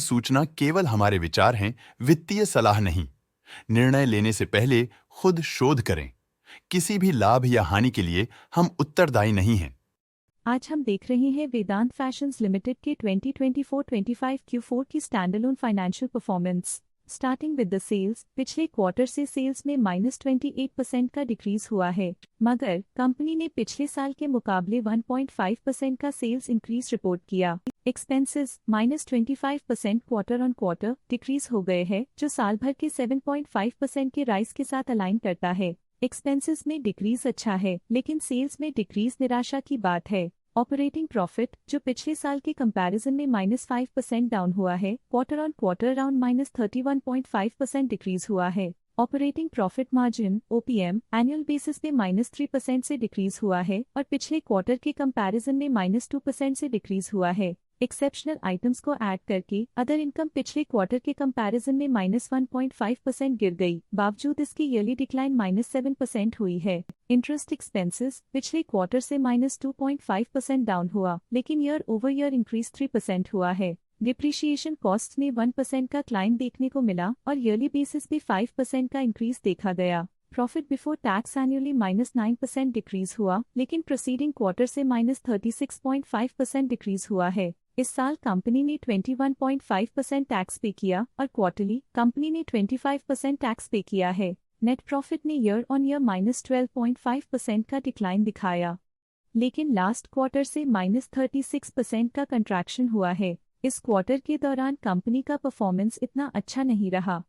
सूचना केवल हमारे विचार हैं, वित्तीय सलाह नहीं। निर्णय लेने से पहले खुद शोध करें। किसी भी लाभ या हानि के लिए हम उत्तरदायी नहीं हैं। आज हम देख रहे हैं वेदांत फैशंस लिमिटेड के 2024-25 Q4 की standalone financial performance. Starting with the sales, पिछले क्वार्टर से सेल्स में -28% का डिक्रीज हुआ है, मगर कंपनी ने पिछले साल के मुकाबले 1.5% का सेल्स इंक्रीज रिपोर्ट किया। Expenses -25% quarter on quarter decrease हो गए हैं, जो साल भर के 7.5% के राइज के साथ अलाइन करता है। एक्सपेंसेस में डिक्रीज अच्छा है, लेकिन सेल्स में डिक्रीज निराशा की बात है। ऑपरेटिंग प्रॉफिट, जो पिछले साल के कंपैरिजन में -5% डाउन हुआ है, quarter on quarter around -31.5% decrease हुआ है। Operating profit margin (OPM) annual basis पे -3% से डिक्रीज हुआ है और पिछले क्वार्टर के कंपैरिजन में -2% से डिक्रीज हुआ है। एक्सेप्शनल आइटम्स को ऐड करके अदर इनकम पिछले क्वार्टर के कंपैरिजन में -1.5% गिर गई, बावजूद इसकी ईयरली डिक्लाइन -7% हुई है। इंटरेस्ट एक्सपेंसेस पिछले क्वार्टर से -2.5% डाउन हुआ, लेकिन ईयर ओवर ईयर इंक्रीज 3% हुआ है। डिप्रिशिएशन कॉस्ट में 1% का क्लाइम देखने को मिला और ईयरली बेसिस पे 5% का इंक्रीज देखा गया। Profit before tax annually -9% decrease हुआ, लेकिन प्रोसीडिंग क्वार्टर से -36.5% डिक्रीज हुआ है। इस साल कंपनी ने 21.5% टैक्स पे किया और क्वार्टरली कंपनी ने 25% टैक्स पे किया है। नेट प्रॉफिट ने ईयर ऑन ईयर -12.5% का डिक्लाइन दिखाया, लेकिन लास्ट क्वार्टर से -36% का कंट्रैक्शन हुआ है। इस क्वार्टर के दौरान कंपनी का परफॉर्मेंस इतना अच्छा नहीं रहा।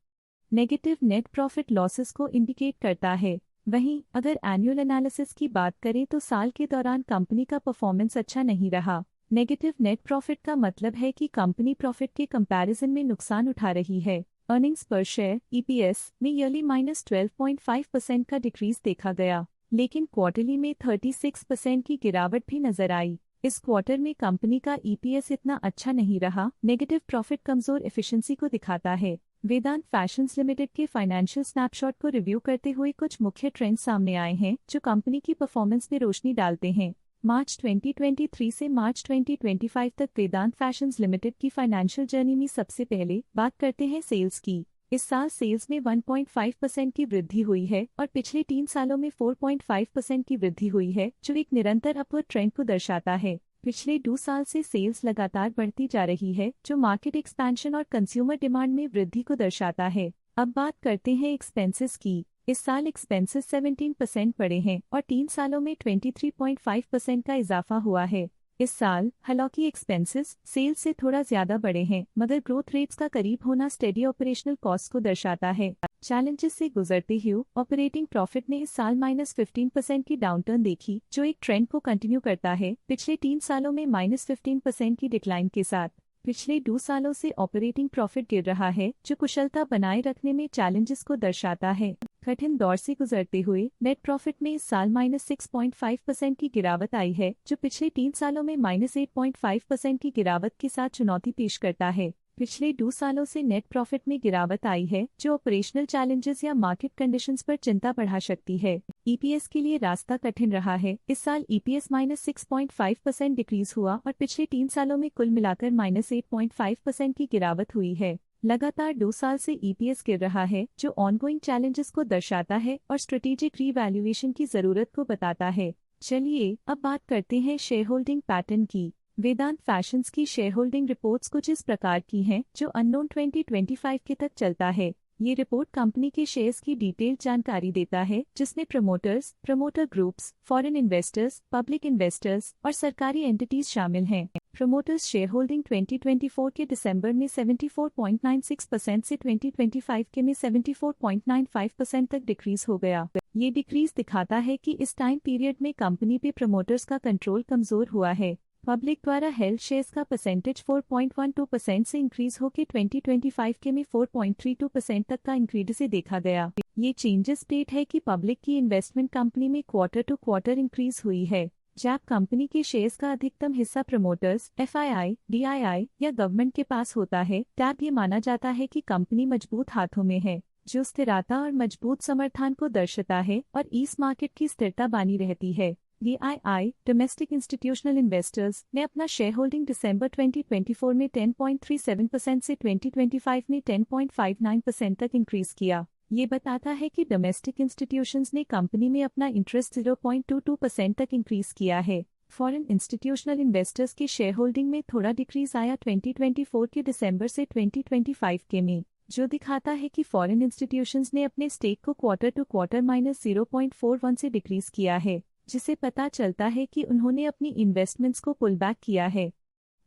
नेगेटिव नेट प्रॉफिट लॉसेस को इंडिकेट करता है। वहीं अगर एनुअल एनालिसिस की बात करें तो साल के दौरान कंपनी का परफॉर्मेंस अच्छा नहीं रहा। नेगेटिव नेट प्रॉफिट का मतलब है कि कंपनी प्रॉफिट के कंपैरिजन में नुकसान उठा रही है। अर्निंग्स पर शेयर (EPS) में ईयरली -12.5% का डिक्रीज देखा गया, लेकिन क्वार्टरली में 36% की गिरावट भी नजर आई। इस क्वार्टर में कंपनी का EPS इतना अच्छा नहीं रहा। नेगेटिव प्रॉफिट कमजोर एफिशिएंसी को दिखाता है। वेदांत फैशंस लिमिटेड के फाइनेंशियल स्नैपशॉट को रिव्यू करते हुए कुछ मुख्य ट्रेंड्स सामने आए हैं जो कंपनी की परफॉर्मेंस में रोशनी डालते हैं। मार्च 2023 से मार्च 2025 तक वेदांत फैशंस लिमिटेड की फाइनेंशियल जर्नी में सबसे पहले बात करते हैं सेल्स की। इस साल सेल्स में 1.5% की वृद्धि हुई है और पिछले 3 सालों में 4.5% की वृद्धि हुई है, जो एक निरंतर अपवर्ड ट्रेंड को दर्शाता है। पिछले 2 साल से सेल्स लगातार बढ़ती जा रही है, जो मार्केट एक्सपेंशन और कंज्यूमर डिमांड में वृद्धि को दर्शाता है। अब बात करते हैं एक्सपेंसेस की। इस साल एक्सपेंसेस 17% बढ़े हैं और 3 सालों में 23.5% का इजाफा हुआ है। इस साल हालांकि एक्सपेंसेस सेल्स से थोड़ा ज्यादा बढ़े हैं, मगर ग्रोथ रेट्स का करीब होना स्टेडी ऑपरेशनल कॉस्ट को दर्शाता है। चैलेंजेस से गुजरते हुए ऑपरेटिंग प्रॉफिट ने इस साल -15% की डाउनटर्न देखी, जो एक ट्रेंड को कंटिन्यू करता है पिछले 3 सालों में -15% की डिक्लाइन के साथ। पिछले 2 सालों से ऑपरेटिंग प्रॉफिट गिर रहा है, जो कुशलता बनाए रखने में चैलेंजेस को दर्शाता है। कठिन दौर से गुजरते हुए नेट प्रॉफिट में इस साल -6.5% की गिरावट आई है, जो पिछले 3 सालों में -8.5% की गिरावट के साथ चुनौती पेश करता है। पिछले 2 सालों से नेट प्रॉफिट में गिरावट आई है, जो ऑपरेशनल चैलेंजेस या मार्केट कंडीशंस पर चिंता बढ़ा सकती है। EPS के लिए रास्ता कठिन रहा है। इस साल EPS -6.5% डिक्रीज हुआ और पिछले 3 सालों में कुल मिलाकर -8.5% की गिरावट हुई है। लगातार 2 साल से EPS गिर रहा है, जो ऑनगोइंग चैलेंजेस को दर्शाता है और स्ट्रेटेजिक रीवैल्यूएशन की जरूरत को बताता है। चलिए अब बात करते हैं शेयर होल्डिंग पैटर्न की। वेदांत फैशंस की शेयर होल्डिंग रिपोर्ट्स कुछ इस प्रकार की हैं, जो अननोन 2025 के तक चलता है। ये रिपोर्ट कंपनी के शेयर्स की डिटेल्ड जानकारी देता है, जिसमें promoters, promoter groups, foreign investors, public investors और सरकारी एंटिटीज शामिल हैं। प्रमोटर्स शेयर होल्डिंग 2024 के दिसंबर में 74.96% से 2025 के में 74.95% तक डिक्रीज हो गया। ये डिक्रीज दिखाता है कि इस टाइम पीरियड में कंपनी पे प्रमोटर्स का कंट्रोल कमजोर हुआ है। पब्लिक द्वारा हेल्ड शेयर्स का परसेंटेज 4.12% से इंक्रीज होकर 2025 के में 4.32% तक का इंक्रीज से देखा गया। ये चेंजेस स्टेट है कि पब्लिक की इन्वेस्टमेंट कंपनी में क्वार्टर टू क्वार्टर इंक्रीज हुई है। जब कंपनी के शेयर्स का अधिकतम हिस्सा प्रमोटर्स, FII, DII या गवर्नमेंट के पास होता है, तब ये माना जाता है कि कंपनी मजबूत हाथों में है, जो स्थिरता और मजबूत समर्थन को दर्शाता है और इस मार्केट की स्थिरता बनी रहती है। DII डोमेस्टिक इंस्टीट्यूशनल इन्वेस्टर्स ने अपना शेयर होल्डिंग दिसंबर 2024 में 10.37% से 2025 में 10.59% तक इंक्रीज किया। ये बताता है कि डोमेस्टिक इंस्टीट्यूशंस ने कंपनी में अपना इंटरेस्ट 0.22% तक इंक्रीज किया है। फॉरेन इंस्टीट्यूशनल इन्वेस्टर्स की शेयर होल्डिंग में थोड़ा डिक्रीज आया 2024 के दिसंबर से 2025 के में, जो दिखाता है कि फॉरेन इंस्टीट्यूशंस ने अपने स्टेक को क्वार्टर टू क्वार्टर -0.41 से डिक्रीज किया है, जिसे पता चलता है कि उन्होंने अपनी इन्वेस्टमेंट्स को पुल बैक किया है।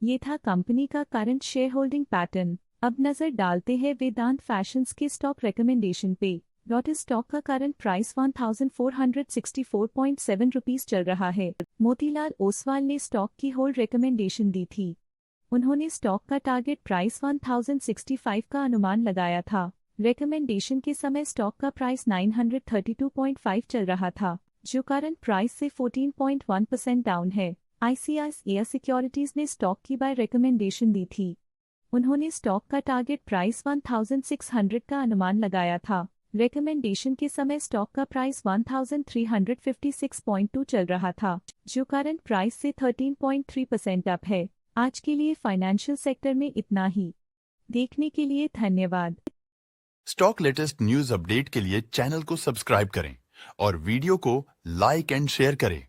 ये था कंपनी का करंट शेयर होल्डिंग पैटर्न। अब नजर डालते हैं वेदांत फैशंस के स्टॉक रिकमेंडेशन पे। लॉटस स्टॉक का करंट प्राइस 1464.7 रुपीस चल रहा है। मोतीलाल ओसवाल ने स्टॉक की होल्ड रिकमेंडेशन दी थी। उन्होंने स्टॉक का टारगेट प्राइस 1065 का अनुमान लगाया था। रिकमेंडेशन के समय स्टॉक का प्राइस 932.5 चल रहा था, जो करंट प्राइस से 14.1% डाउन है। ICICI सिक्योरिटीज ने स्टॉक की बाय रिकमेंडेशन दी थी। उन्होंने स्टॉक का टारगेट प्राइस 1600 का अनुमान लगाया था। रिकमेंडेशन के समय स्टॉक का प्राइस 1356.2 चल रहा था, जो करंट प्राइस से 13.3% अप है। आज के लिए फाइनेंशियल सेक्टर में इतना ही। देखने के लिए धन्यवाद। स्टॉक लेटेस्ट न्यूज अपडेट के लिए चैनल को सब्सक्राइब करें और वीडियो को लाइक एंड शेयर करें।